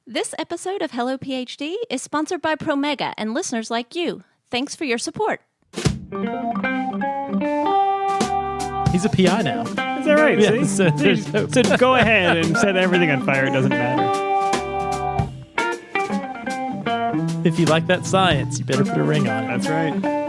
This episode of Hello PhD is sponsored by Promega and listeners like you. Thanks for your support. He's a PI now. Is that right? Yeah, See? So go ahead and set everything on fire. It doesn't matter. If you like that science, you better put a ring on it. That's right.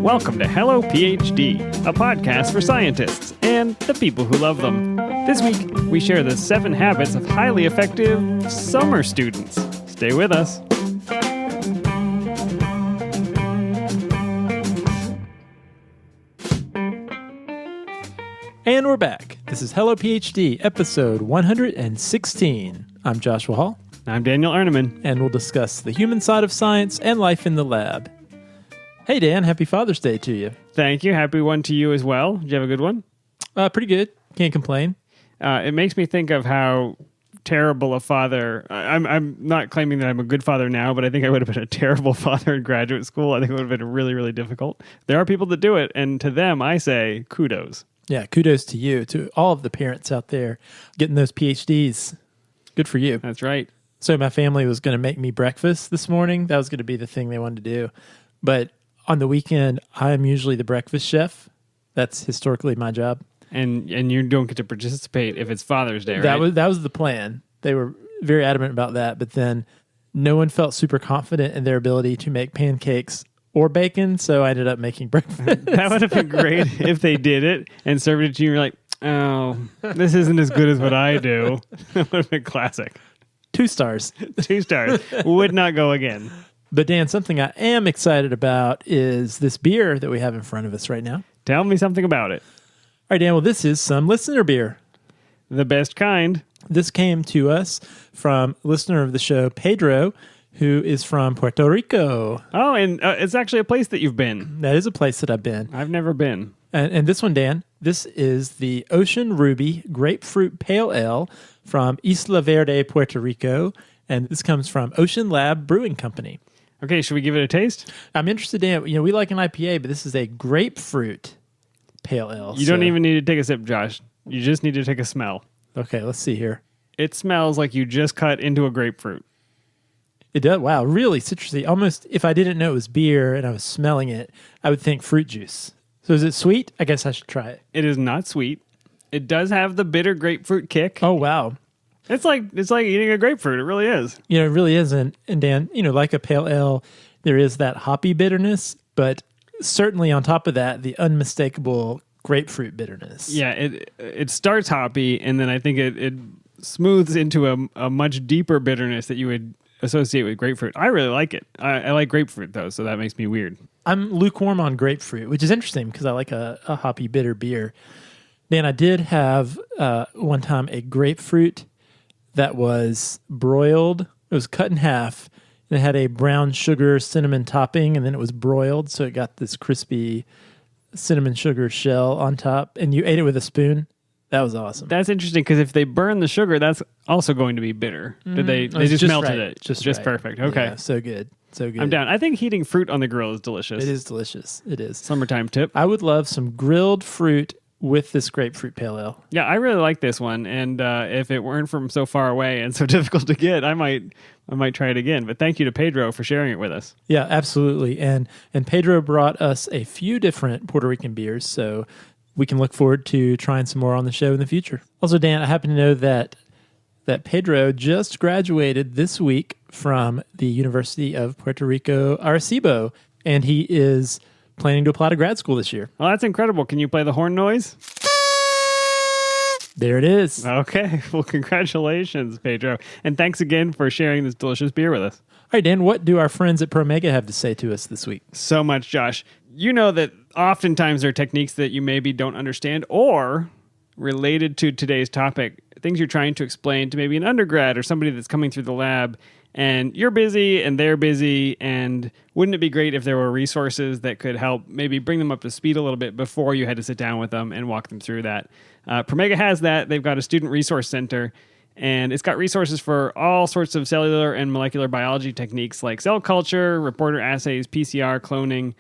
Welcome to Hello PhD, a podcast for scientists and the people who love them. This week, we share the 7 habits of highly effective summer students. Stay with us. And we're back. This is Hello PhD, episode 116. I'm Joshua Hall. I'm Daniel Erneman. And we'll discuss the human side of science and life in the lab. Hey, Dan, happy Father's Day to you. Thank you. Happy one to you as well. Did you have a good one? Pretty good. Can't complain. It makes me think of how terrible a father... I'm not claiming that I'm a good father now, but I think I would have been a terrible father in graduate school. I think it would have been really, really difficult. There are people that do it, and to them, I say kudos. Yeah, kudos to you, to all of the parents out there getting those PhDs. Good for you. That's right. So my family was going to make me breakfast this morning. That was going to be the thing they wanted to do. But on the weekend, I'm usually the breakfast chef. That's historically my job. And you don't get to participate if it's Father's Day, right? That was the plan. They were very adamant about that, but then no one felt super confident in their ability to make pancakes or bacon, so I ended up making breakfast. That would have been great if they did it and served it to you. You're like, oh, this isn't as good as what I do. That would have been classic. 2 stars. 2 stars. Would not go again. But Dan, something I am excited about is this beer that we have in front of us right now. Tell me something about it. All right, Dan, well, this is some listener beer. The best kind. This came to us from a listener of the show, Pedro, who is from Puerto Rico. Oh, and it's actually a place that you've been. That is a place that I've been. I've never been. And this one, Dan, this is the Ocean Ruby Grapefruit Pale Ale from Isla Verde, Puerto Rico. And this comes from Ocean Lab Brewing Company. Okay, should we give it a taste? I'm interested in, we like an IPA, but this is a grapefruit pale ale. You don't even need to take a sip, Josh. You just need to take a smell. Okay, let's see here. It smells like you just cut into a grapefruit. It does. Wow, really citrusy. Almost, if I didn't know it was beer and I was smelling it, I would think fruit juice. So is it sweet? I guess I should try it. It is not sweet. It does have the bitter grapefruit kick. Oh, wow. It's like eating a grapefruit. It really is. It really is. And Dan, like a pale ale, there is that hoppy bitterness, but certainly on top of that, the unmistakable grapefruit bitterness. Yeah, it starts hoppy, and then I think it smooths into a much deeper bitterness that you would associate with grapefruit. I really like it. I like grapefruit, though, so that makes me weird. I'm lukewarm on grapefruit, which is interesting because I like a hoppy, bitter beer. Dan, I did have one time a grapefruit that was broiled. It was cut in half, and it had a brown sugar cinnamon topping, and then it was broiled, so it got this crispy cinnamon sugar shell on top, and you ate it with a spoon. That was awesome. That's interesting, because if they burn the sugar, that's also going to be bitter. Did they just melted right. it? Just right. Perfect. Okay. Yeah, so good. So good. I'm down. I think heating fruit on the grill is delicious. It is delicious. It is. Summertime tip. I would love some grilled fruit with this grapefruit pale ale. Yeah, I really like this one, and if it weren't from so far away and so difficult to get, I might try it again. But thank you to Pedro for sharing it with us. Yeah, absolutely. And Pedro brought us a few different Puerto Rican beers, so we can look forward to trying some more on the show in the future. Also, Dan, I happen to know that Pedro just graduated this week from the University of Puerto Rico, Arecibo, and he is planning to apply to grad school this year. Well, that's incredible. Can you play the horn noise? There it is. Okay. Well, congratulations, Pedro. And thanks again for sharing this delicious beer with us. All right, Dan, what do our friends at Promega have to say to us this week? So much, Josh. You know that oftentimes there are techniques that you maybe don't understand or related to today's topic, things you're trying to explain to maybe an undergrad or somebody that's coming through the lab, and you're busy and they're busy, and wouldn't it be great if there were resources that could help maybe bring them up to speed a little bit before you had to sit down with them and walk them through that? Promega has that. They've got a student resource center, and it's got resources for all sorts of cellular and molecular biology techniques like cell culture, reporter assays, PCR, cloning,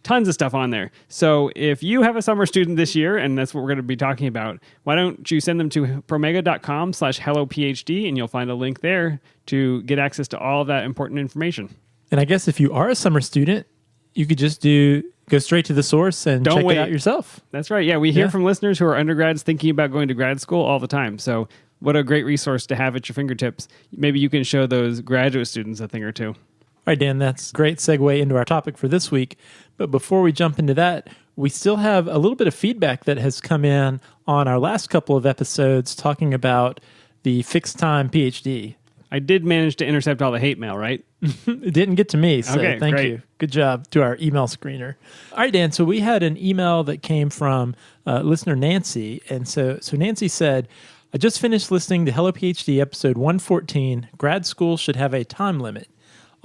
Tons of stuff on there. So if you have a summer student this year, and that's what we're going to be talking about, why don't you send them to promega.com/hellophd, and you'll find a link there to get access to all of that important information. And I guess if you are a summer student, you could just go straight to the source and check it out yourself. That's right. Yeah, we hear from listeners who are undergrads thinking about going to grad school all the time. So what a great resource to have at your fingertips. Maybe you can show those graduate students a thing or two. All right, Dan, that's a great segue into our topic for this week. But before we jump into that, we still have a little bit of feedback that has come in on our last couple of episodes talking about the fixed time PhD. I did manage to intercept all the hate mail, right? It didn't get to me, so okay, thank great. you. Good job to our email screener. All right, Dan, so we had an email that came from listener Nancy. And so Nancy said, I just finished listening to Hello PhD episode 114, Grad School Should Have a Time Limit.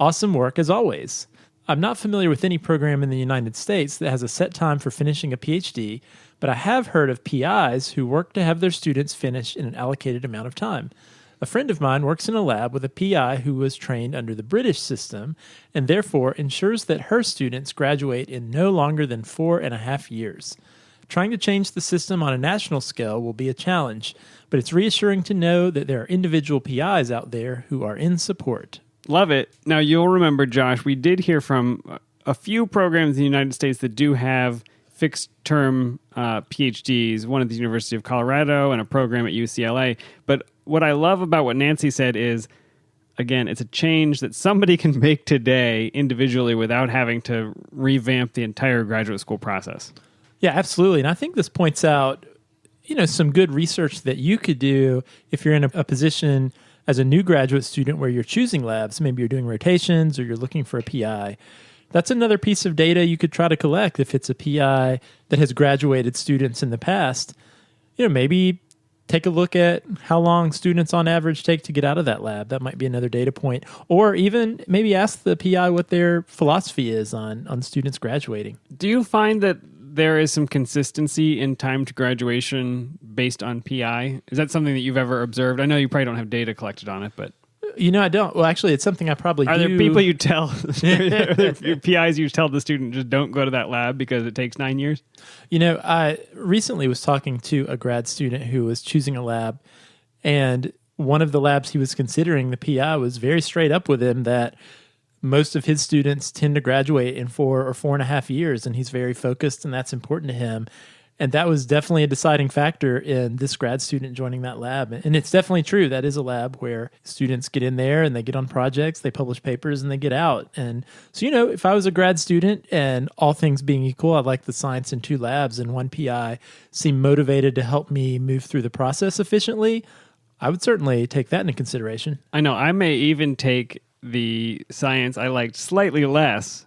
Awesome work as always. I'm not familiar with any program in the United States that has a set time for finishing a PhD, but I have heard of PIs who work to have their students finish in an allocated amount of time. A friend of mine works in a lab with a PI who was trained under the British system and therefore ensures that her students graduate in no longer than 4.5 years. Trying to change the system on a national scale will be a challenge, but it's reassuring to know that there are individual PIs out there who are in support. Love it. Now, you'll remember, Josh, we did hear from a few programs in the United States that do have fixed-term PhDs, one at the University of Colorado and a program at UCLA. But what I love about what Nancy said is, again, it's a change that somebody can make today individually without having to revamp the entire graduate school process. Yeah, absolutely. And I think this points out, some good research that you could do if you're in a position as a new graduate student where you're choosing labs. Maybe you're doing rotations or you're looking for a PI. That's another piece of data you could try to collect if it's a PI that has graduated students in the past. Maybe take a look at how long students on average take to get out of that lab. That might be another data point. Or even maybe ask the PI what their philosophy is on students graduating. Do you find that there is some consistency in time to graduation based on PI? Is that something that you've ever observed? I know you probably don't have data collected on it, but... I don't. Well, actually, it's something I probably do. Are there people you tell, are there PIs you tell the student just don't go to that lab because it takes 9 years? I recently was talking to a grad student who was choosing a lab, and one of the labs he was considering, the PI was very straight up with him that most of his students tend to graduate in 4 or 4.5 years, and he's very focused, and that's important to him. And that was definitely a deciding factor in this grad student joining that lab. And it's definitely true. That is a lab where students get in there and they get on projects, they publish papers, and they get out. And so, if I was a grad student and all things being equal, I'd like the science in 2 labs and 1 PI seemed motivated to help me move through the process efficiently, I would certainly take that into consideration. I know. I may even take the science I liked slightly less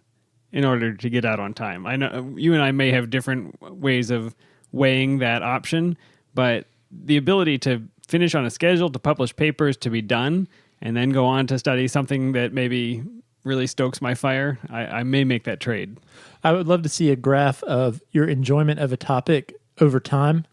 in order to get out on time. I know you and I may have different ways of weighing that option, but the ability to finish on a schedule, to publish papers, to be done, and then go on to study something that maybe really stokes my fire, I may make that trade. I would love to see a graph of your enjoyment of a topic over time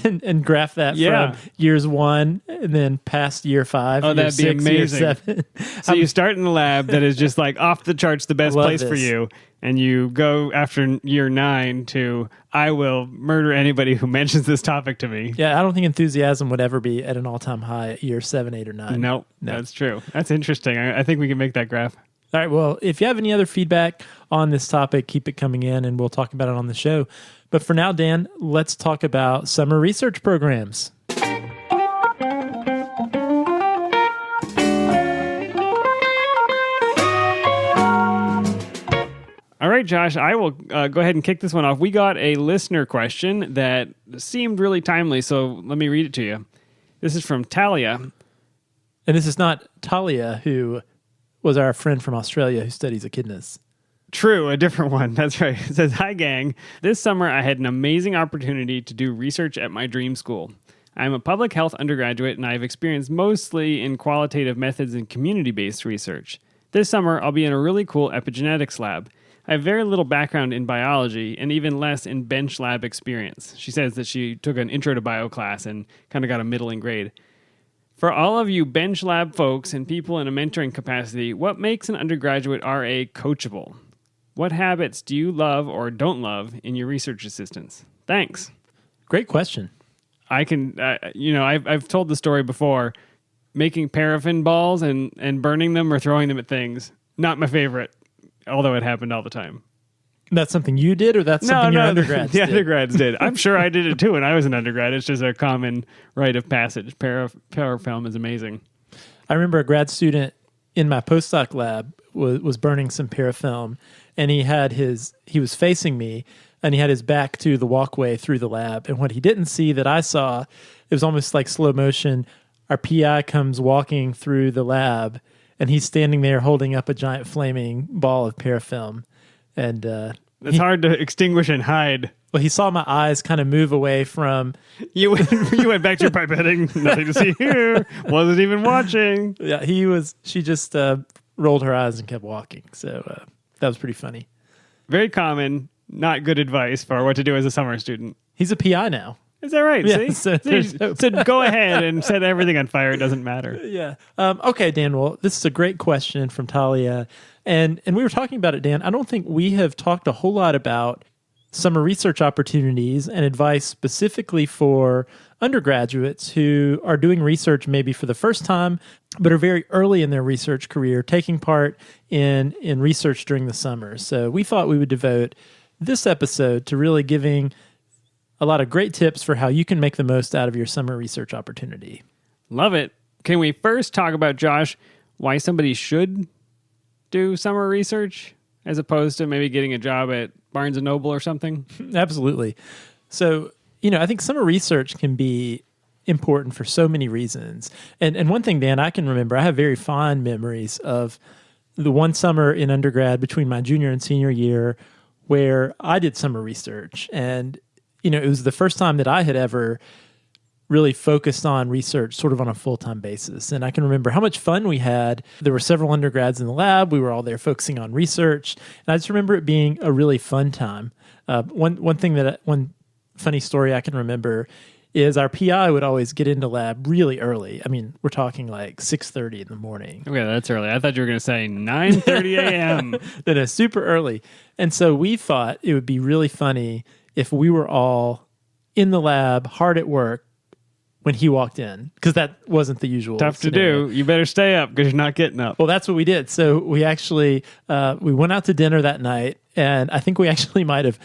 and graph that from years 1 and then past year 5. Oh, that'd be 6, amazing. Year 7. So you start in the lab that is just like off the charts, the best place for you. And you go after year 9 to, I will murder anybody who mentions this topic to me. Yeah, I don't think enthusiasm would ever be at an all-time high at year 7, 8, or 9. No, that's true. That's interesting. I think we can make that graph. All right, well, if you have any other feedback on this topic, keep it coming in and we'll talk about it on the show. But for now, Dan, let's talk about summer research programs. All right, Josh, I will go ahead and kick this one off. We got a listener question that seemed really timely, so let me read it to you. This is from Talia. And this is not Talia, who was our friend from Australia who studies echidnas. True, a different one. That's right. It says, "Hi, gang. This summer, I had an amazing opportunity to do research at my dream school. I'm a public health undergraduate, and I've experienced mostly in qualitative methods and community-based research. This summer, I'll be in a really cool epigenetics lab. I have very little background in biology and even less in bench lab experience." She says that she took an intro to bio class and kind of got a middling grade. "For all of you bench lab folks and people in a mentoring capacity, what makes an undergraduate RA coachable? What habits do you love or don't love in your research assistants? Thanks. Great question. I can, I've told the story before. Making paraffin balls and burning them or throwing them at things, not my favorite, although it happened all the time. That's something you did, or that's something your undergrads the did? undergrads did. I'm sure I did it too when I was an undergrad. It's just a common rite of passage. Parafilm is amazing. I remember a grad student in my postdoc lab was burning some parafilm, and he was facing me, and he had his back to the walkway through the lab. And what he didn't see that I saw, it was almost like slow motion. Our PI comes walking through the lab, and he's standing there holding up a giant flaming ball of parafilm. And it's hard to extinguish and hide. Well, he saw my eyes kind of move away from... You went back to your pipetting. Nothing to see here. Wasn't even watching. Yeah, she just rolled her eyes and kept walking. So that was pretty funny. Very common, not good advice for what to do as a summer student. He's a PI now. Is that right? Yeah, See? So go ahead and set everything on fire. It doesn't matter. Yeah. Okay, Dan. Well, this is a great question from Talia. And we were talking about it, Dan. I don't think we have talked a whole lot about summer research opportunities and advice specifically for undergraduates who are doing research maybe for the first time, but are very early in their research career, taking part in research during the summer. So we thought we would devote this episode to really giving a lot of great tips for how you can make the most out of your summer research opportunity. Love it. Can we first talk about, Josh, why somebody should do summer research as opposed to maybe getting a job at Barnes & Noble or something? Absolutely. So, I think summer research can be important for so many reasons. And one thing, Dan, I can remember, I have very fond memories of the one summer in undergrad between my junior and senior year where I did summer research. And it was the first time that I had ever really focused on research sort of on a full-time basis. And I can remember how much fun we had. There were several undergrads in the lab. We were all there focusing on research. And I just remember it being a really fun time. One funny story I can remember is our PI would always get into lab really early. I mean, we're talking like 6:30 in the morning. Okay, that's early. I thought you were going to say 9:30 a.m. That is super early. And so we thought it would be really funny if we were all in the lab, hard at work, when he walked in, because that wasn't the usual Tough scenario. to do. You better stay up because you're not getting up. Well, that's what we did. So we actually, we went out to dinner that night, and I think we actually might have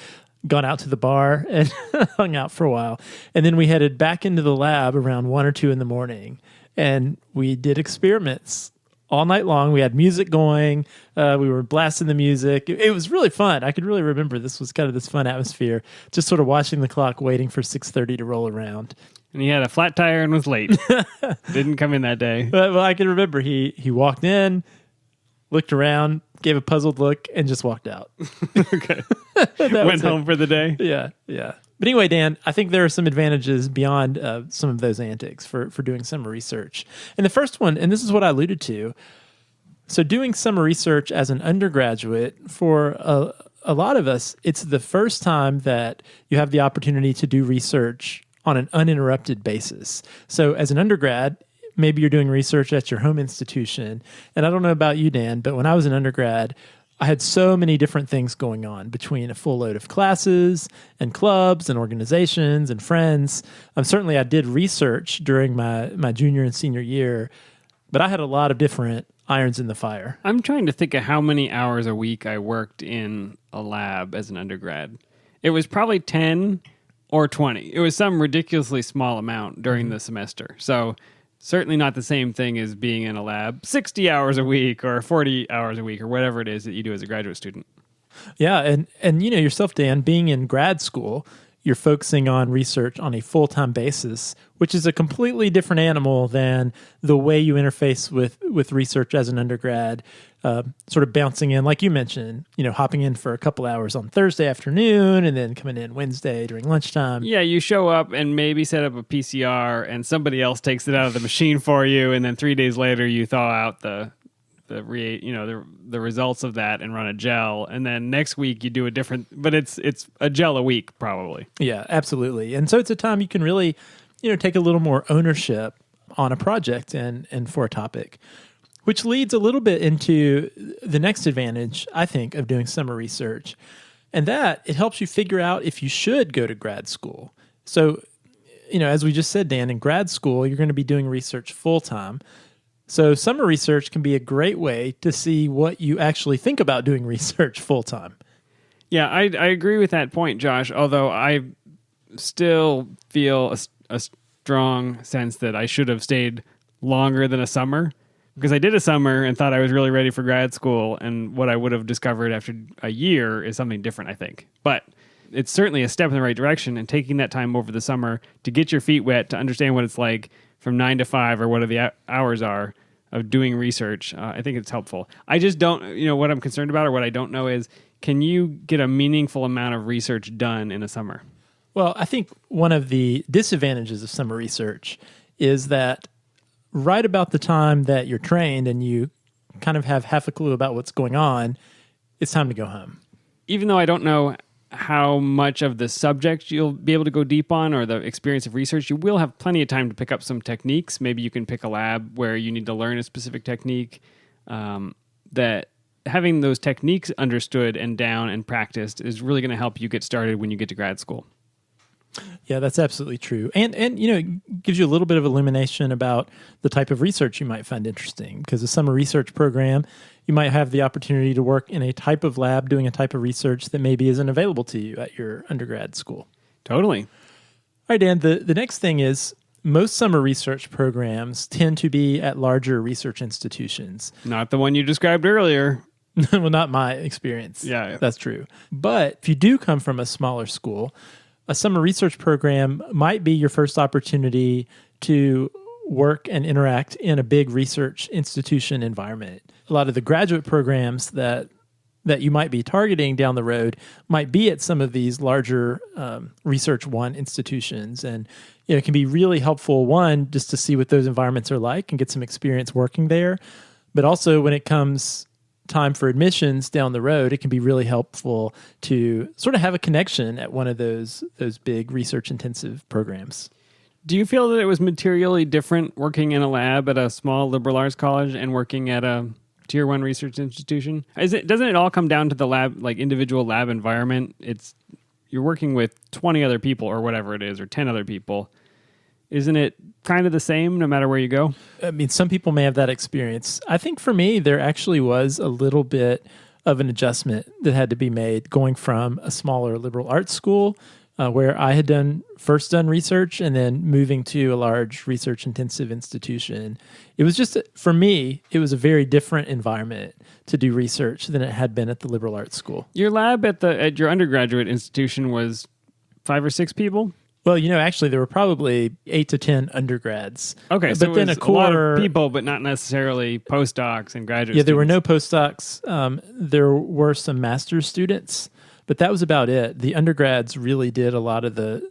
gone out to the bar and hung out for a while. And then we headed back into the lab around 1 or 2 in the morning, and we did experiments all night long. We had music going. We were blasting the music. It was really fun. I could really remember this was kind of this fun atmosphere, just sort of watching the clock, waiting for 6:30 to roll around. And he had a flat tire and was late. Didn't come in that day. Well, I can remember he walked in, looked around, gave a puzzled look, and just walked out. Okay. Went home for the day. Yeah. But anyway, Dan, I think there are some advantages beyond some of those antics for doing summer research. And the first one, and this is what I alluded to, so doing summer research as an undergraduate, for a lot of us, it's the first time that you have the opportunity to do research on an uninterrupted basis. So as an undergrad, maybe you're doing research at your home institution. And I don't know about you, Dan, but when I was an undergrad, I had so many different things going on between a full load of classes and clubs and organizations and friends. Certainly I did research during my junior and senior year, but I had a lot of different irons in the fire. I'm trying to think of how many hours a week I worked in a lab as an undergrad. It was probably 10 or 20. It was some ridiculously small amount during the semester. So certainly not the same thing as being in a lab 60 hours a week or 40 hours a week or whatever it is that you do as a graduate student. Yeah, and yourself, Dan, being in grad school, you're focusing on research on a full-time basis, which is a completely different animal than the way you interface with research as an undergrad, sort of bouncing in, like you mentioned, hopping in for a couple hours on Thursday afternoon and then coming in Wednesday during lunchtime. Yeah, you show up and maybe set up a PCR and somebody else takes it out of the machine for you, and then 3 days later you thaw out the results of that and run a gel, and then next week you do a different, but it's a gel a week probably. Yeah, absolutely. And so it's a time you can really take a little more ownership on a project and for a topic. Which leads a little bit into the next advantage, I think, of doing summer research. And that it helps you figure out if you should go to grad school. So, as we just said, Dan, in grad school, you're going to be doing research full time. So summer research can be a great way to see what you actually think about doing research full time. Yeah, I agree with that point, Josh, although I still feel a strong sense that I should have stayed longer than a summer, because I did a summer and thought I was really ready for grad school, and what I would have discovered after a year is something different, I think. But it's certainly a step in the right direction, and taking that time over the summer to get your feet wet, to understand what it's like from 9 to 5 or whatever the hours are of doing research, I think it's helpful. I just don't, what I'm concerned about or what I don't know is, can you get a meaningful amount of research done in a summer? Well, I think one of the disadvantages of summer research is that right about the time that you're trained and you kind of have half a clue about what's going on, it's time to go home. Even though I don't know how much of the subject you'll be able to go deep on or the experience of research, you will have plenty of time to pick up some techniques. Maybe you can pick a lab where you need to learn a specific technique. That having those techniques understood and down and practiced is really going to help you get started when you get to grad school. Yeah, that's absolutely true. And it gives you a little bit of illumination about the type of research you might find interesting, because a summer research program, you might have the opportunity to work in a type of lab doing a type of research that maybe isn't available to you at your undergrad school. Totally. All right, Dan, the next thing is most summer research programs tend to be at larger research institutions. Not the one you described earlier. Well, not my experience. Yeah. That's true. But if you do come from a smaller school, a summer research program might be your first opportunity to work and interact in a big research institution environment. A lot of the graduate programs that you might be targeting down the road might be at some of these larger Research One institutions. And it can be really helpful, one, just to see what those environments are like and get some experience working there. But also when it comes time for admissions down the road, it can be really helpful to sort of have a connection at one of those big research intensive programs. Do you feel that it was materially different working in a lab at a small liberal arts college and working at a tier 1 research institution? Doesn't it all come down to the lab, like individual lab environment? You're working with 20 other people or whatever it is, or 10 other people. Isn't it kind of the same no matter where you go? I mean, some people may have that experience. I think for me, there actually was a little bit of an adjustment that had to be made going from a smaller liberal arts school where I had first done research and then moving to a large research intensive institution. It was just, for me, it was a very different environment to do research than it had been at the liberal arts school. Your lab at your undergraduate institution was 5 or 6 people? Well, actually, there were probably 8 to 10 undergrads. Okay, so but then a lot of people, but not necessarily postdocs and graduate students. Yeah, there were no postdocs. There were some master's students, but that was about it. The undergrads really did a lot of the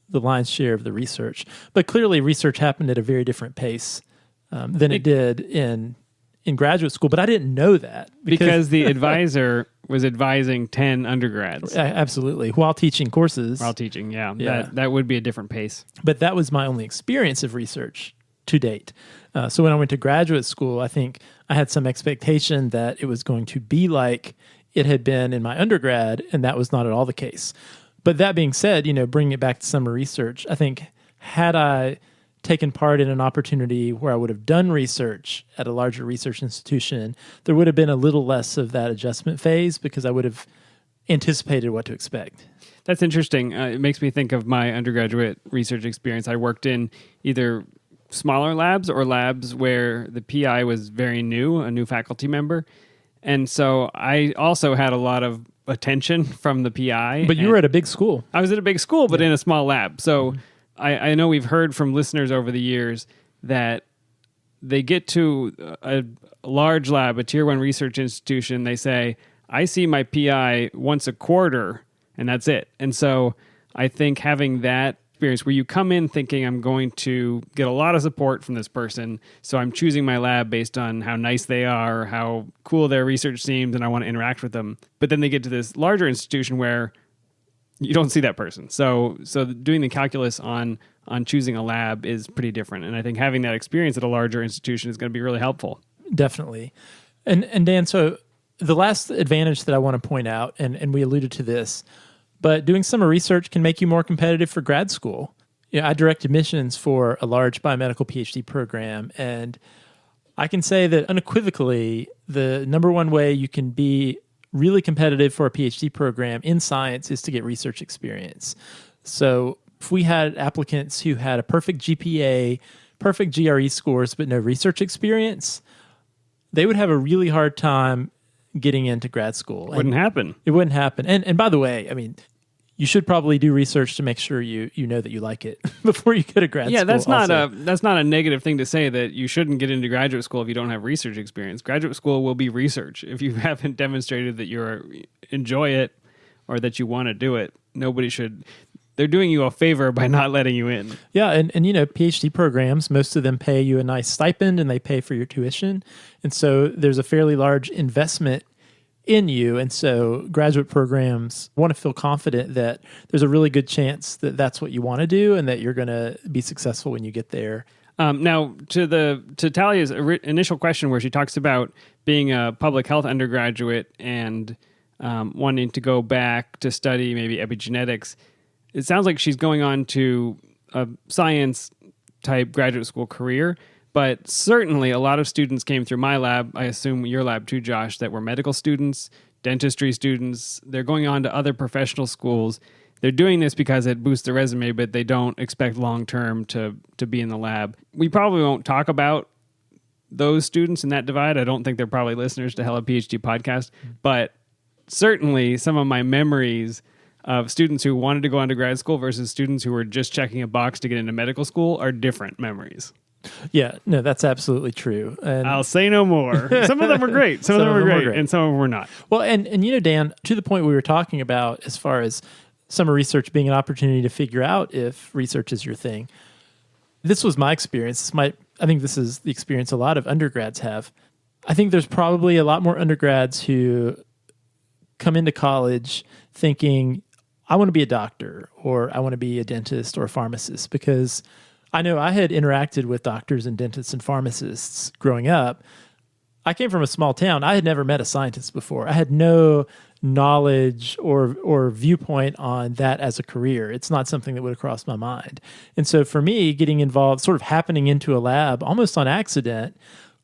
lion's share of the research. But clearly, research happened at a very different pace than it did in graduate school. But I didn't know that. Because the advisor was advising 10 undergrads. Absolutely. While teaching courses. While teaching, yeah. That would be a different pace. But that was my only experience of research to date. So when I went to graduate school, I think I had some expectation that it was going to be like it had been in my undergrad, and that was not at all the case. But that being said, bringing it back to summer research, I think had I taken part in an opportunity where I would have done research at a larger research institution, there would have been a little less of that adjustment phase because I would have anticipated what to expect. That's interesting. It makes me think of my undergraduate research experience. I worked in either smaller labs or labs where the PI was very new, a new faculty member. And so I also had a lot of attention from the PI. But you were at a big school. I was at a big school, but in a small lab. So I know we've heard from listeners over the years that they get to a large lab, a tier 1 research institution. They say, I see my PI once a quarter, and that's it. And so I think having that experience where you come in thinking I'm going to get a lot of support from this person, so I'm choosing my lab based on how nice they are, how cool their research seems, and I want to interact with them. But then they get to this larger institution where you don't see that person. So doing the calculus on choosing a lab is pretty different. And I think having that experience at a larger institution is going to be really helpful. Definitely. And Dan, so the last advantage that I want to point out, and we alluded to this, but doing summer research can make you more competitive for grad school. I direct admissions for a large biomedical PhD program, and I can say that unequivocally, the number one way you can be really competitive for a PhD program in science is to get research experience. So if we had applicants who had a perfect GPA, perfect GRE scores, but no research experience, they would have a really hard time getting into grad school. Wouldn't happen. It wouldn't happen. And by the way, I mean, you should probably do research to make sure you know that you like it before you go to grad school. Yeah, that's not a negative thing to say that you shouldn't get into graduate school if you don't have research experience. Graduate school will be research. If you haven't demonstrated that you enjoy it or that you want to do it, nobody should. They're doing you a favor by not letting you in. Yeah, and PhD programs, most of them pay you a nice stipend and they pay for your tuition. And so there's a fairly large investment in you. And so graduate programs want to feel confident that there's a really good chance that that's what you want to do and that you're going to be successful when you get there. Now, to Talia's initial question where she talks about being a public health undergraduate and wanting to go back to study maybe epigenetics, it sounds like she's going on to a science-type graduate school career. But certainly a lot of students came through my lab, I assume your lab too, Josh, that were medical students, dentistry students. They're going on to other professional schools. They're doing this because it boosts their resume, but they don't expect long-term to be in the lab. We probably won't talk about those students in that divide. I don't think they're probably listeners to Hello PhD podcast. But certainly some of my memories of students who wanted to go on to grad school versus students who were just checking a box to get into medical school are different memories. Yeah, no, that's absolutely true. And I'll say no more. Some of them were great. Some of them were great, and some of them were not. Well, and Dan, to the point we were talking about as far as summer research being an opportunity to figure out if research is your thing, this was my experience. I think this is the experience a lot of undergrads have. I think there's probably a lot more undergrads who come into college thinking, I want to be a doctor, or I want to be a dentist or a pharmacist, because I know I had interacted with doctors and dentists and pharmacists growing up. I came from a small town. I had never met a scientist before. I had no knowledge or viewpoint on that as a career. It's not something that would have crossed my mind. And so for me, getting involved, sort of happening into a lab almost on accident,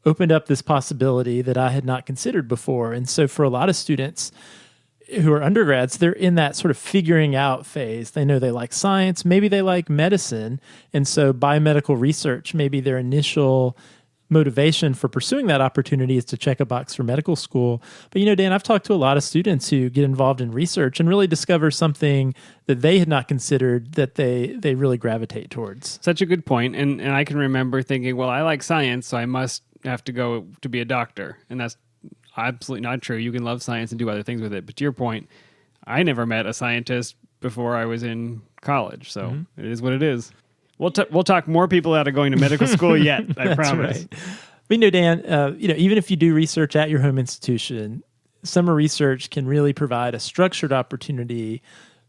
opened up this possibility that I had not considered before. And so for a lot of students who are undergrads, they're in that sort of figuring out phase. They know they like science, maybe they like medicine, and so biomedical research, maybe their initial motivation for pursuing that opportunity is to check a box for medical school. But Dan, I've talked to a lot of students who get involved in research and really discover something that they had not considered that they really gravitate towards. Such a good point. And I can remember thinking, well, I like science, so I must have to go to be a doctor. And that's absolutely not true. You can love science and do other things with it. But to your point, I never met a scientist before I was in college. So It is what it is. We'll talk more people out of going to medical school yet, I promise. Right. But Dan, even if you do research at your home institution, summer research can really provide a structured opportunity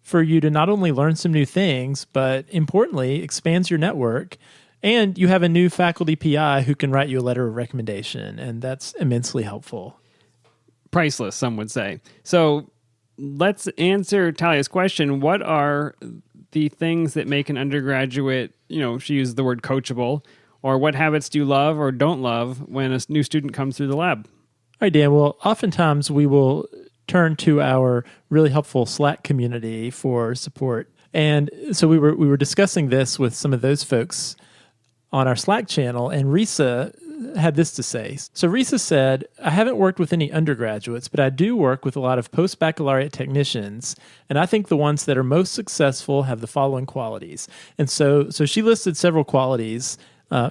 for you to not only learn some new things, but importantly, expands your network. And you have a new faculty PI who can write you a letter of recommendation, and that's immensely helpful. Priceless, some would say. So let's answer Talia's question. What are the things that make an undergraduate, she used the word coachable, or what habits do you love or don't love when a new student comes through the lab? All right, Dan. Well, oftentimes we will turn to our really helpful Slack community for support. And so we were discussing this with some of those folks on our Slack channel, and Risa had this to say. So Risa said, I haven't worked with any undergraduates, but I do work with a lot of post-baccalaureate technicians, and I think the ones that are most successful have the following qualities. And so she listed several qualities.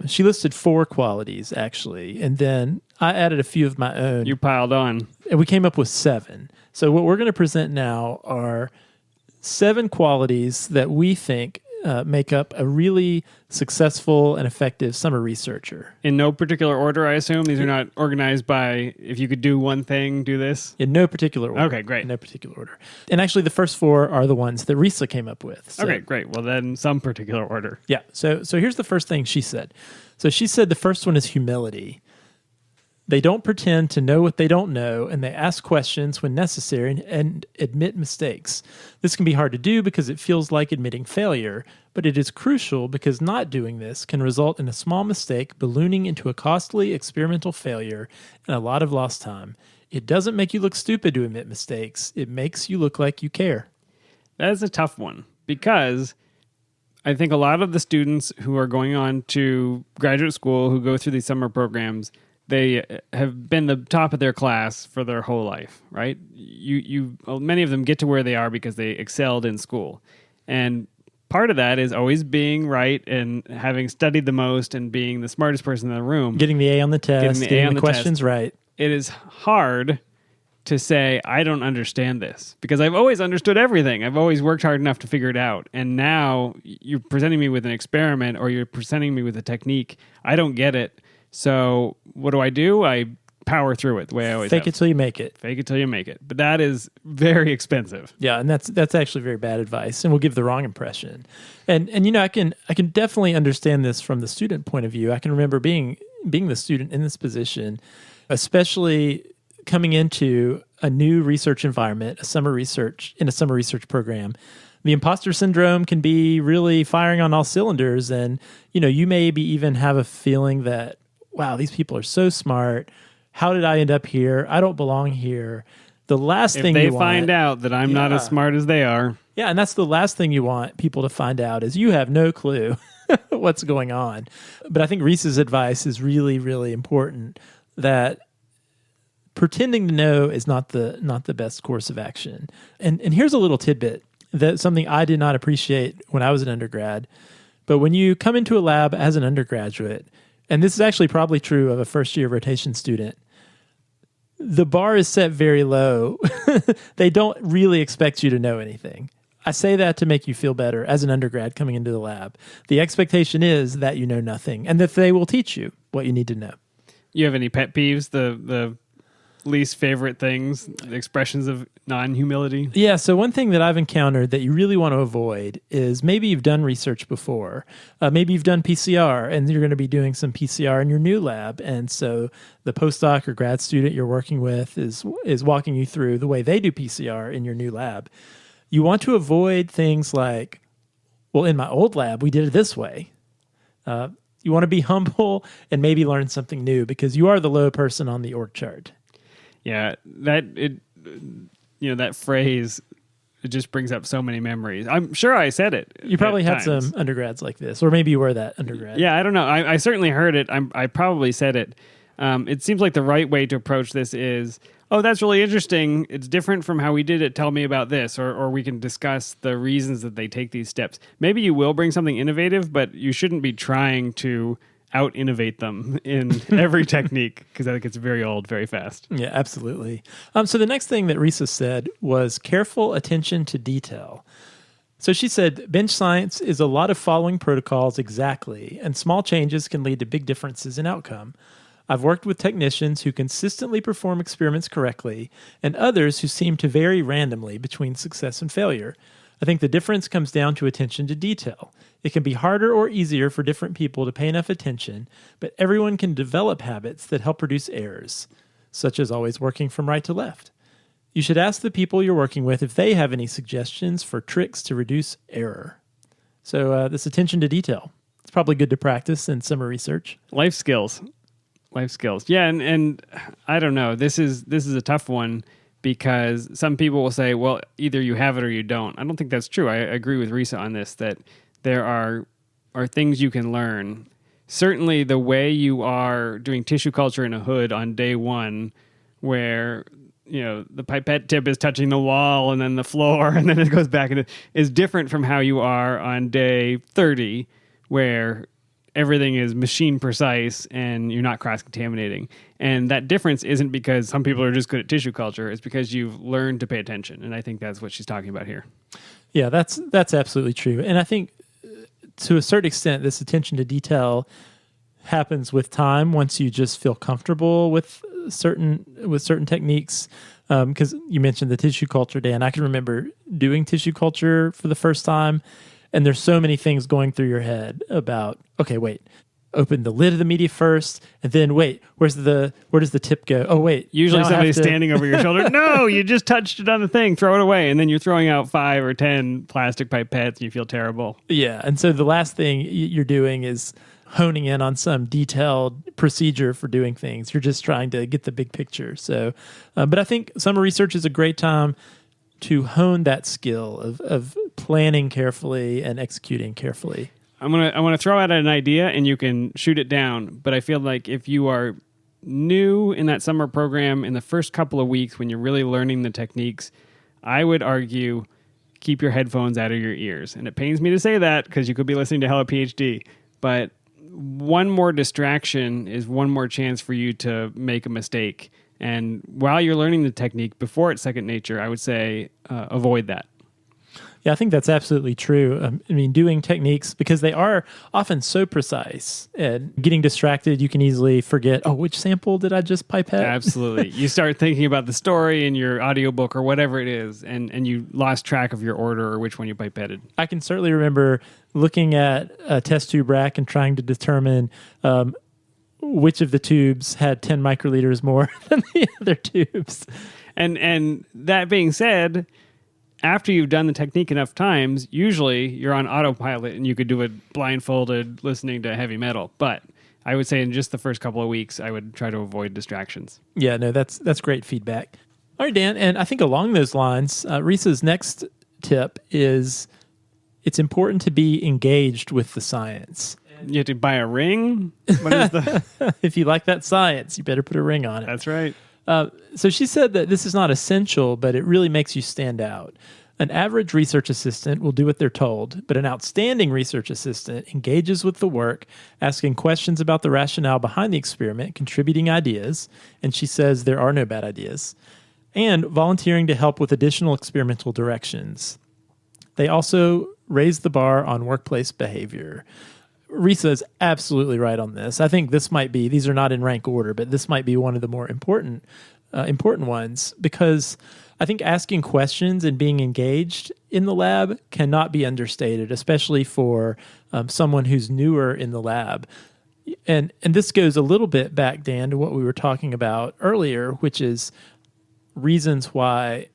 She listed 4 qualities, actually, and then I added a few of my own. You piled on. And we came up with 7. So what we're going to present now are 7 qualities that we think make up a really successful and effective summer researcher. In no particular order, I assume? These are not organized by, if you could do one thing, do this? In no particular order. Okay, great. In no particular order. And actually, the first 4 are the ones that Risa came up with. So, okay, great. Well, then some particular order. Yeah. So here's the first thing she said. So she said the first one is humility. They don't pretend to know what they don't know, and they ask questions when necessary and admit mistakes. This can be hard to do because it feels like admitting failure, but it is crucial because not doing this can result in a small mistake ballooning into a costly experimental failure and a lot of lost time. It doesn't make you look stupid to admit mistakes. It makes you look like you care. That is a tough one because I think a lot of the students who are going on to graduate school, who go through these summer programs, they have been the top of their class for their whole life, right? Many of them get to where they are because they excelled in school. And part of that is always being right and having studied the most and being the smartest person in the room. Getting the A on the test, getting the questions right. It is hard to say, I don't understand this because I've always understood everything. I've always worked hard enough to figure it out. And now you're presenting me with an experiment or you're presenting me with a technique. I don't get it. So what do? I power through it the way I always Fake have. it till you make it. Fake it till you make it. But that is very expensive. Yeah, and that's actually very bad advice and will give the wrong impression. And you know, I can definitely understand this from the student point of view. I can remember being the student in this position, especially coming into a new research environment, in a summer research program. The imposter syndrome can be really firing on all cylinders, and you know, you maybe even have a feeling that, wow, these people are so smart. How did I end up here? I don't belong here. The last thing they you want, find out that I'm not as smart as they are. Yeah, and that's the last thing you want people to find out is you have no clue what's going on. But I think Reese's advice is really, really important, that pretending to know is not the best course of action. And here's a little tidbit that something I did not appreciate when I was an undergrad. But when you come into a lab as an undergraduate, and this is actually probably true of a first-year rotation student, the bar is set very low. They don't really expect you to know anything. I say that to make you feel better as an undergrad coming into the lab. The expectation is that you know nothing and that they will teach you what you need to know. You have any pet peeves, the least favorite things, the expressions of non-humility? Yeah, so one thing that I've encountered that you really want to avoid is maybe you've done research before. Maybe you've done PCR and you're going to be doing some PCR in your new lab. And so the postdoc or grad student you're working with is walking you through the way they do PCR in your new lab. You want to avoid things like, well, in my old lab, we did it this way. You want to be humble and maybe learn something new because you are the low person on the org chart. Yeah, that phrase, it just brings up so many memories. I'm sure I said it. You probably had times. some undergrads like this, or maybe you were that undergrad. Yeah, I don't know. I certainly heard it. I probably said it. It seems like the right way to approach this is, oh, that's really interesting. It's different from how we did it. Tell me about this. Or we can discuss the reasons that they take these steps. Maybe you will bring something innovative, but you shouldn't be trying to out-innovate them in every technique, because I think it's very old very fast. Yeah, absolutely. So the next thing that Risa said was careful attention to detail. So she said, bench science is a lot of following protocols exactly, and small changes can lead to big differences in outcome. I've worked with technicians who consistently perform experiments correctly, and others who seem to vary randomly between success and failure. I think the difference comes down to attention to detail. It can be harder or easier for different people to pay enough attention, but everyone can develop habits that help reduce errors, such as always working from right to left. You should ask the people you're working with if they have any suggestions for tricks to reduce error. So this attention to detail, it's probably good to practice in summer research. Life skills. Yeah, and I don't know. This is a tough one, because some people will say, well, either you have it or you don't. I don't think that's true. I agree with Risa on this, that there are things you can learn. Certainly the way you are doing tissue culture in a hood on day one, where the pipette tip is touching the wall and then the floor and then it goes back, and it is different from how you are on day 30, where everything is machine precise and you're not cross-contaminating. And that difference isn't because some people are just good at tissue culture. It's because you've learned to pay attention. And I think that's what she's talking about here. Yeah, that's absolutely true. And I think to a certain extent, this attention to detail happens with time once you just feel comfortable with certain techniques. Because you mentioned the tissue culture, Dan. I can remember doing tissue culture for the first time, and there's so many things going through your head about, okay, wait, open the lid of the media first, and then wait, where does the tip go? Oh wait, Usually now I have somebody's to- standing over your shoulder. No, you just touched it on the thing. Throw it away. And then you're throwing out 5 or 10 plastic pipettes and you feel terrible. Yeah, and so the last thing you're doing is honing in on some detailed procedure for doing things. You're just trying to get the big picture. So, but I think summer research is a great time to hone that skill of planning carefully and executing carefully. I want to throw out an idea and you can shoot it down. But I feel like if you are new in that summer program in the first couple of weeks when you're really learning the techniques, I would argue keep your headphones out of your ears. And it pains me to say that because you could be listening to Hello PhD. But one more distraction is one more chance for you to make a mistake. And while you're learning the technique before it's second nature, I would say avoid that. Yeah, I think that's absolutely true. I mean, doing techniques, because they are often so precise, and getting distracted, you can easily forget, oh, which sample did I just pipette? Absolutely. You start thinking about the story in your audiobook or whatever it is, and you lost track of your order or which one you pipetted. I can certainly remember looking at a test tube rack and trying to determine which of the tubes had 10 microliters more than the other tubes. And that being said, after you've done the technique enough times, usually you're on autopilot and you could do it blindfolded listening to heavy metal. But I would say in just the first couple of weeks, I would try to avoid distractions. Yeah, no, that's great feedback. All right, Dan, and I think along those lines, Risa's next tip is it's important to be engaged with the science. You have to buy a ring? What is the... If you like that science, you better put a ring on it. That's right. So she said that this is not essential, but it really makes you stand out. An average research assistant will do what they're told, but an outstanding research assistant engages with the work, asking questions about the rationale behind the experiment, contributing ideas, and she says there are no bad ideas, and volunteering to help with additional experimental directions. They also raise the bar on workplace behavior. Risa is absolutely right on this. I think this might be, these are not in rank order, but this might be one of the more important ones, because I think asking questions and being engaged in the lab cannot be understated, especially for someone who's newer in the lab. And this goes a little bit back, Dan, to what we were talking about earlier, which is reasons why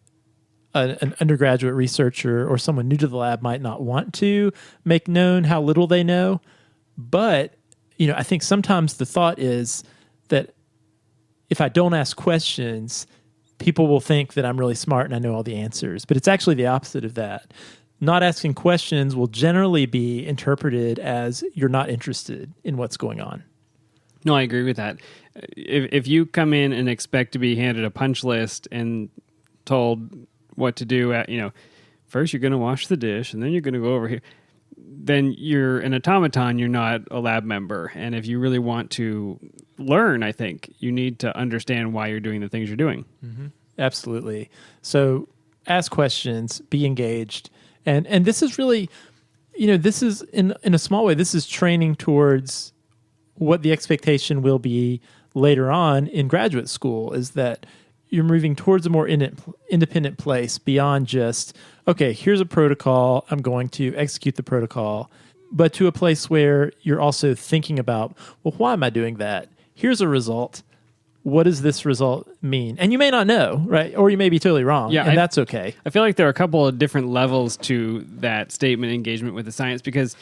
an undergraduate researcher or someone new to the lab might not want to make known how little they know. But, I think sometimes the thought is that if I don't ask questions, people will think that I'm really smart and I know all the answers. But it's actually the opposite of that. Not asking questions will generally be interpreted as you're not interested in what's going on. No, I agree with that. If you come in and expect to be handed a punch list and told what to do first you're going to wash the dish and then you're going to go over here, then you're an automaton, you're not a lab member. And if you really want to learn, I think you need to understand why you're doing the things you're doing. Mm-hmm. Absolutely. So ask questions, be engaged. And this is really, this is in a small way, this is training towards what the expectation will be later on in graduate school, is that you're moving towards a more independent place beyond just, okay, here's a protocol, I'm going to execute the protocol, but to a place where you're also thinking about, well, why am I doing that? Here's a result. What does this result mean? And you may not know, right? Or you may be totally wrong, and that's okay. I feel like there are a couple of different levels to that statement engagement with the science, because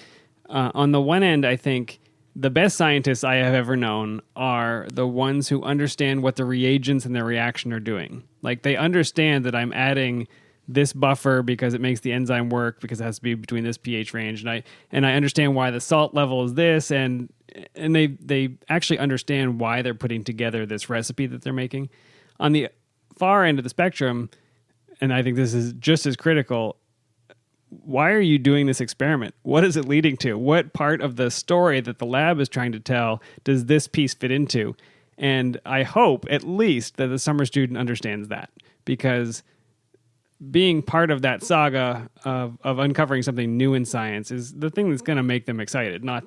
on the one end, I think the best scientists I have ever known are the ones who understand what the reagents and their reaction are doing. Like, they understand that I'm adding this buffer because it makes the enzyme work, because it has to be between this pH range, and I understand why the salt level is this, and they actually understand why they're putting together this recipe that they're making. On the far end of the spectrum, and I think this is just as critical, why are you doing this experiment? What is it leading to? What part of the story that the lab is trying to tell does this piece fit into? And I hope at least that the summer student understands that, because being part of that saga of uncovering something new in science is the thing that's going to make them excited, not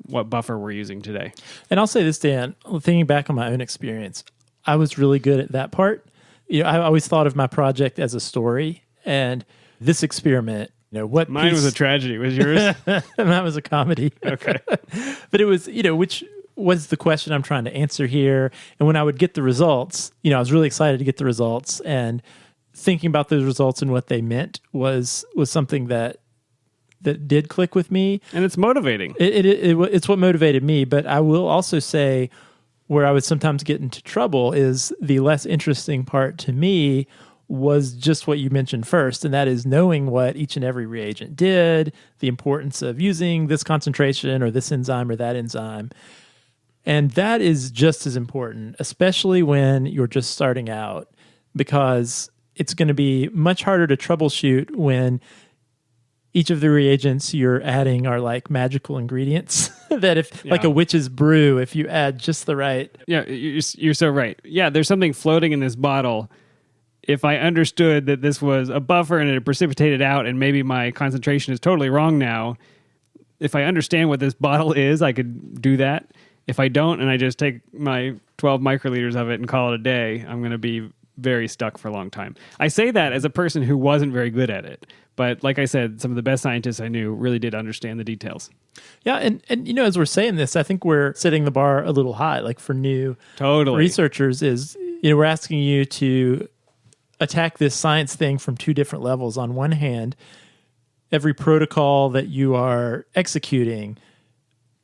what buffer we're using today. And I'll say this, Dan, thinking back on my own experience, I was really good at that part. I always thought of my project as a story, and this experiment, what Mine was a tragedy. Was yours? That was a comedy. Okay. But it was, which was the question I'm trying to answer here. And when I would get the results, I was really excited to get the results, and thinking about those results and what they meant was something that did click with me. And it's motivating. It's what motivated me. But I will also say where I would sometimes get into trouble is the less interesting part to me was just what you mentioned first, and that is knowing what each and every reagent did, the importance of using this concentration or this enzyme or that enzyme. And that is just as important, especially when you're just starting out, because it's going to be much harder to troubleshoot when each of the reagents you're adding are like magical ingredients that like a witch's brew, if you add just the right. Yeah, you're so right. Yeah, there's something floating in this bottle. If I understood that this was a buffer and it precipitated out and maybe my concentration is totally wrong now, if I understand what this bottle is, I could do that. If I don't and I just take my 12 microliters of it and call it a day, I'm going to be very stuck for a long time. I say that as a person who wasn't very good at it. But like I said, some of the best scientists I knew really did understand the details. Yeah, and as we're saying this, I think we're setting the bar a little high. Like for new researchers is, we're asking you to attack this science thing from two different levels. On one hand, every protocol that you are executing,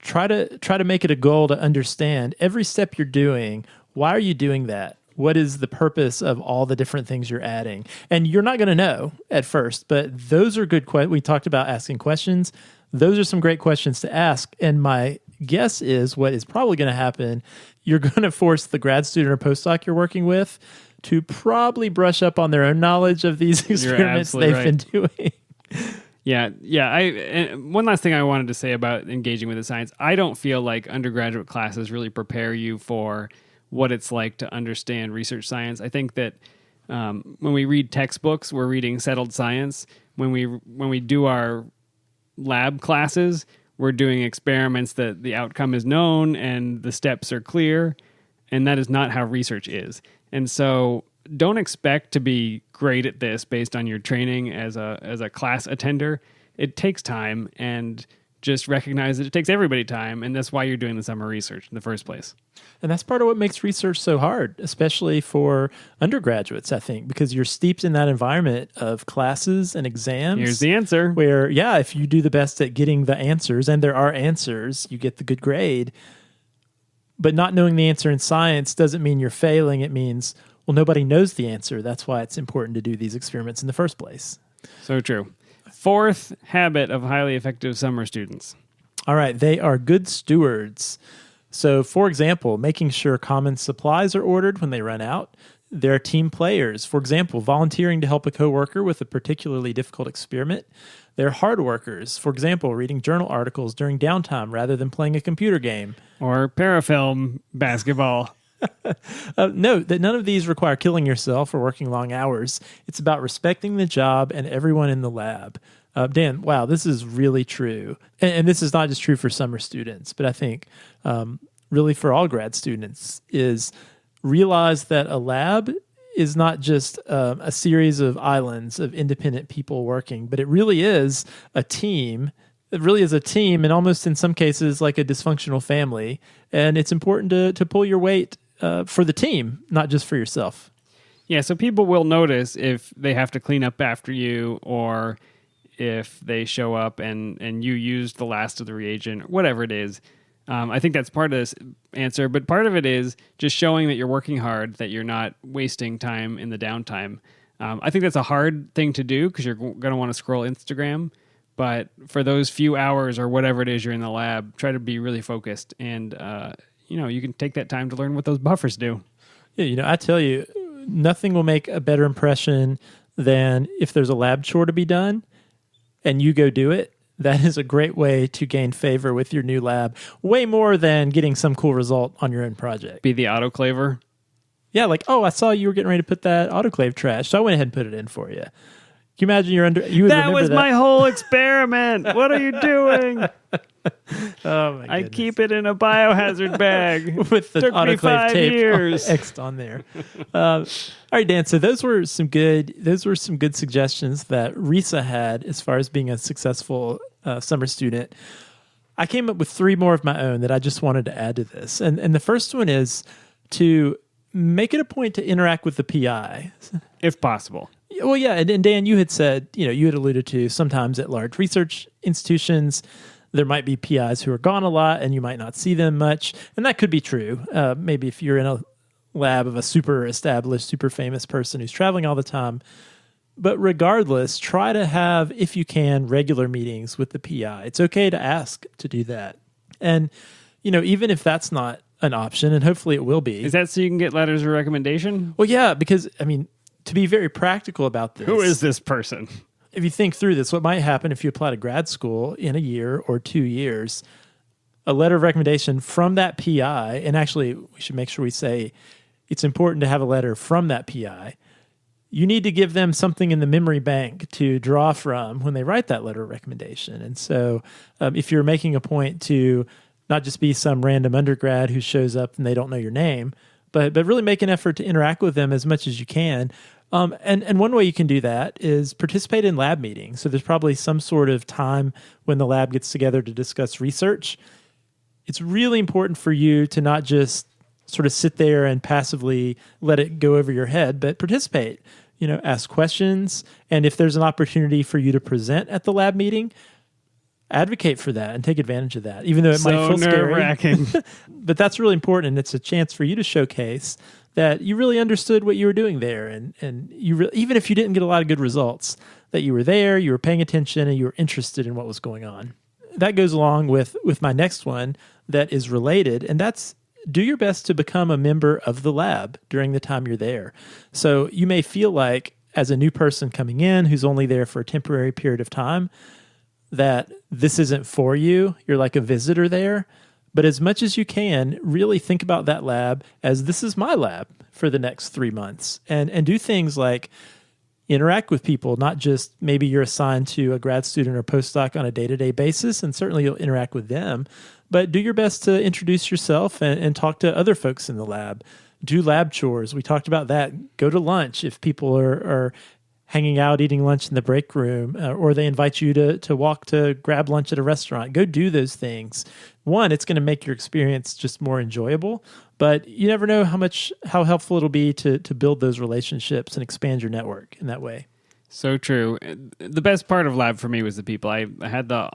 try to make it a goal to understand every step you're doing. Why are you doing that? What is the purpose of all the different things you're adding? And you're not going to know at first, but those are good questions. We talked about asking questions. Those are some great questions to ask. And my guess is what is probably going to happen, you're going to force the grad student or postdoc you're working with to probably brush up on their own knowledge of these experiments they've been doing. Yeah. And one last thing I wanted to say about engaging with the science. I don't feel like undergraduate classes really prepare you for what it's like to understand research science. I think that when we read textbooks, we're reading settled science. When we do our lab classes, we're doing experiments that the outcome is known and the steps are clear, and that is not how research is. And so don't expect to be great at this based on your training as a class attender. It takes time, and just recognize that it takes everybody time, and that's why you're doing the summer research in the first place. And that's part of what makes research so hard, especially for undergraduates, I think, because you're steeped in that environment of classes and exams. Here's the answer. Where, if you do the best at getting the answers, and there are answers, you get the good grade. But not knowing the answer in science doesn't mean you're failing. It means, well, nobody knows the answer. That's why it's important to do these experiments in the first place. So true. Fourth habit of highly effective summer students. All right, they are good stewards. So, for example, making sure common supplies are ordered when they run out. They're team players. For example, volunteering to help a coworker with a particularly difficult experiment. They're hard workers. For example, reading journal articles during downtime rather than playing a computer game. Or parafilm basketball. Note that none of these require killing yourself or working long hours. It's about respecting the job and everyone in the lab. Dan, wow, this is really true. And this is not just true for summer students, but I think really for all grad students, is realize that a lab is not just a series of islands of independent people working, but it really is a team. It really is a team, and almost in some cases like a dysfunctional family. And it's important to pull your weight for the team, not just for yourself. Yeah, so people will notice if they have to clean up after you, or if they show up and you used the last of the reagent, whatever it is. I think that's part of this answer, but part of it is just showing that you're working hard, that you're not wasting time in the downtime. I think that's a hard thing to do because you're going to want to scroll Instagram, but for those few hours or whatever it is you're in the lab, try to be really focused, and you can take that time to learn what those buffers do. Yeah, I tell you, nothing will make a better impression than if there's a lab chore to be done and you go do it. That is a great way to gain favor with your new lab, way more than getting some cool result on your own project. Be the autoclaver. Yeah, like, oh, I saw you were getting ready to put that autoclave trash, so I went ahead and put it in for you. you imagine you would That remember was that? my whole experiment. What are you doing? Oh my I goodness. keep it in a biohazard bag. With the Took me autoclave 5 tape years. X'd on there. All right, Dan. So those were some good suggestions that Risa had as far as being a successful summer student. I came up with 3 more of my own that I just wanted to add to this, and the first one is to make it a point to interact with the PI. If possible. Well, yeah, and Dan, you had said, you had alluded to sometimes at large research institutions, there might be PIs who are gone a lot and you might not see them much. And that could be true. Maybe if you're in a lab of a super established, super famous person who's traveling all the time. But regardless, try to have, if you can, regular meetings with the PI. It's okay to ask to do that. And, even if that's not an option, and hopefully it will be. Is that so you can get letters of recommendation? Well, yeah, because, to be very practical about this. Who is this person? If you think through this, what might happen if you apply to grad school in a year or 2 years, a letter of recommendation from that PI, and actually we should make sure we say it's important to have a letter from that PI. You need to give them something in the memory bank to draw from when they write that letter of recommendation. And so if you're making a point to not just be some random undergrad who shows up and they don't know your name, but really make an effort to interact with them as much as you can. And one way you can do that is participate in lab meetings. So there's probably some sort of time when the lab gets together to discuss research. It's really important for you to not just sort of sit there and passively let it go over your head, but participate, ask questions. And if there's an opportunity for you to present at the lab meeting, advocate for that and take advantage of that, even though it might feel scary. nerve-wracking. But that's really important, and it's a chance for you to showcase that you really understood what you were doing there, and you even if you didn't get a lot of good results, that you were there, you were paying attention, and you were interested in what was going on. That goes along with my next one that is related, and that's do your best to become a member of the lab during the time you're there. So you may feel like, as a new person coming in who's only there for a temporary period of time, that this isn't for you. You're like a visitor there. But as much as you can, really think about that lab as this is my lab for the next 3 months. And do things like interact with people, not just maybe you're assigned to a grad student or postdoc on a day-to-day basis, and certainly you'll interact with them. But do your best to introduce yourself and talk to other folks in the lab. Do lab chores. We talked about that. Go to lunch if people are hanging out, eating lunch in the break room, or they invite you to walk to grab lunch at a restaurant. Go do those things. One, it's going to make your experience just more enjoyable, but you never know how helpful it'll be to build those relationships and expand your network in that way. So true. The best part of lab for me was the people. I had the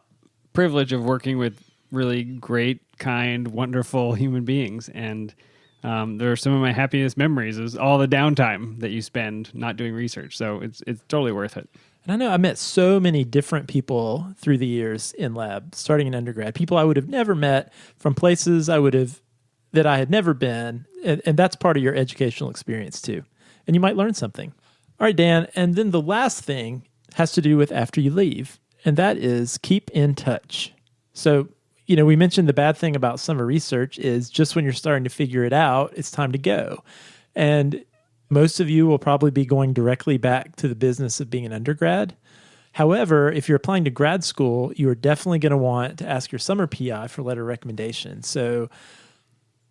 privilege of working with really great, kind, wonderful human beings, and they're some of my happiest memories is all the downtime that you spend not doing research. So it's totally worth it. And I know I met so many different people through the years in lab, starting in undergrad, people I would have never met from places that I had never been. And that's part of your educational experience too. And you might learn something. All right, Dan. And then the last thing has to do with after you leave, and that is keep in touch. So, we mentioned the bad thing about summer research is just when you're starting to figure it out, it's time to go. And most of you will probably be going directly back to the business of being an undergrad. However, if you're applying to grad school, you are definitely going to want to ask your summer PI for letter of recommendation. So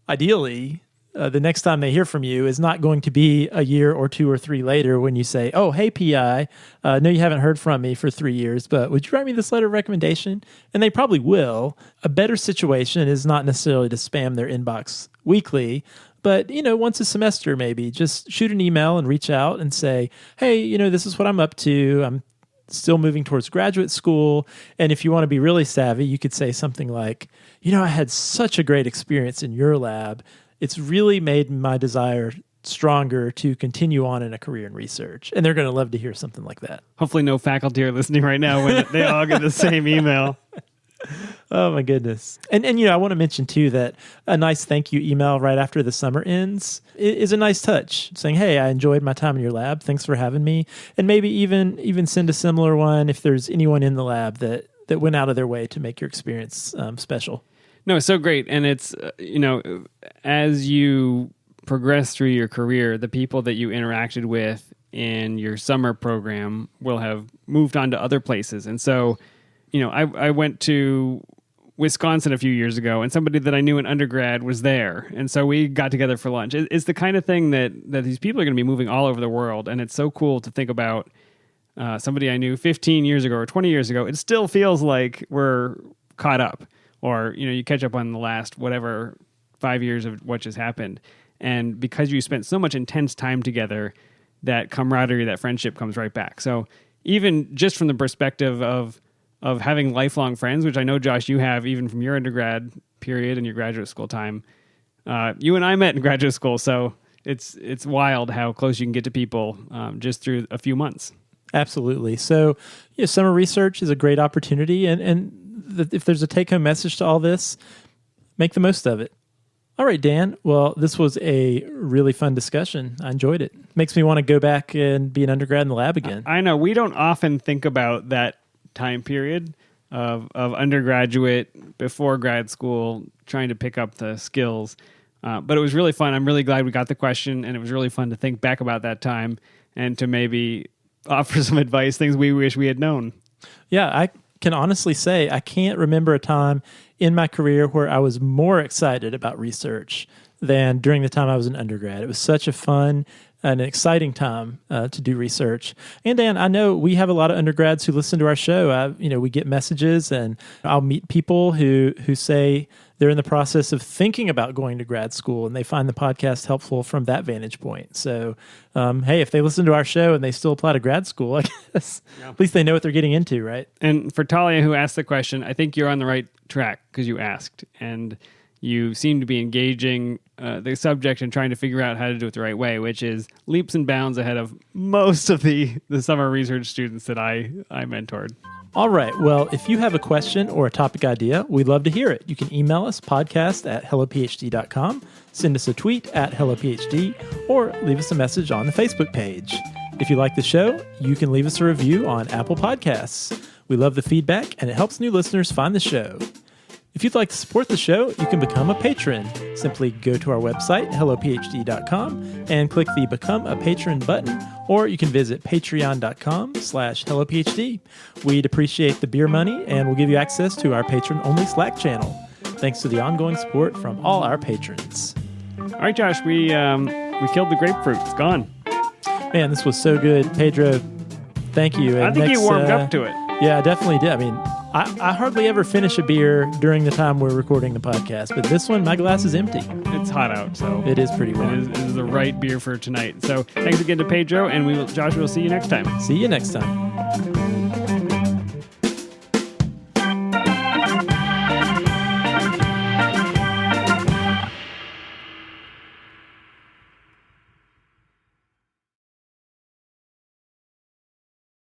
ideally, the next time they hear from you is not going to be a year or 2 or 3 later when you say, oh, hey, PI, no, you haven't heard from me for 3 years, but would you write me this letter of recommendation? And they probably will. A better situation is not necessarily to spam their inbox weekly, but, once a semester maybe, just shoot an email and reach out and say, hey, this is what I'm up to. I'm still moving towards graduate school. And if you want to be really savvy, you could say something like, I had such a great experience in your lab. It's really made my desire stronger to continue on in a career in research. And they're going to love to hear something like that. Hopefully no faculty are listening right now when they all get the same email. Oh, my goodness. And I want to mention, too, that a nice thank you email right after the summer ends is a nice touch, saying, hey, I enjoyed my time in your lab. Thanks for having me. And maybe even send a similar one if there's anyone in the lab that went out of their way to make your experience special. No, it's so great. And it's, as you progress through your career, the people that you interacted with in your summer program will have moved on to other places. And so, I went to Wisconsin a few years ago, and somebody that I knew in undergrad was there. And so we got together for lunch. It's the kind of thing that these people are going to be moving all over the world. And it's so cool to think about somebody I knew 15 years ago or 20 years ago. It still feels like we're caught up, or, you catch up on the last, 5 years of what just happened. And because you spent so much intense time together, that camaraderie, that friendship comes right back. So even just from the perspective of having lifelong friends, which I know, Josh, you have even from your undergrad period and your graduate school time. You and I met in graduate school, so it's wild how close you can get to people just through a few months. Absolutely. So, summer research is a great opportunity, and if there's a take-home message to all this, make the most of it. All right, Dan. Well, this was a really fun discussion. I enjoyed it. Makes me want to go back and be an undergrad in the lab again. I know. We don't often think about that time period of undergraduate before grad school, trying to pick up the skills. But it was really fun. I'm really glad we got the question, and it was really fun to think back about that time and to maybe offer some advice, things we wish we had known. Yeah, I can honestly say I can't remember a time in my career where I was more excited about research than during the time I was an undergrad. It was such a fun and an exciting time to do research. And Dan, I know we have a lot of undergrads who listen to our show. We get messages, and I'll meet people who say they're in the process of thinking about going to grad school, and they find the podcast helpful from that vantage point. So, hey, if they listen to our show and they still apply to grad school, I guess at least they know what they're getting into, right? And for Talia, who asked the question, I think you're on the right track because you asked, and you seem to be engaging the subject and trying to figure out how to do it the right way, which is leaps and bounds ahead of most of the summer research students that I mentored. All right. Well, if you have a question or a topic idea, we'd love to hear it. You can email us, podcast@hellophd.com, send us a tweet @hellophd, or leave us a message on the Facebook page. If you like the show, you can leave us a review on Apple Podcasts. We love the feedback, and it helps new listeners find the show. If you'd like to support the show, you can become a patron. Simply go to our website, hellophd.com, and click the Become a Patron button, or you can visit patreon.com/hellophd. We'd appreciate the beer money, and we'll give you access to our patron-only Slack channel. Thanks to the ongoing support from all our patrons. All right, Josh, we killed the grapefruit. It's gone. Man, this was so good. Pedro, thank you. I think you warmed up to it. Yeah, I definitely did. I mean, I hardly ever finish a beer during the time we're recording the podcast, but this one, my glass is empty. It's hot out, so it is pretty warm. It is the right beer for tonight. So thanks again to Pedro, and Josh, we'll see you next time. See you next time.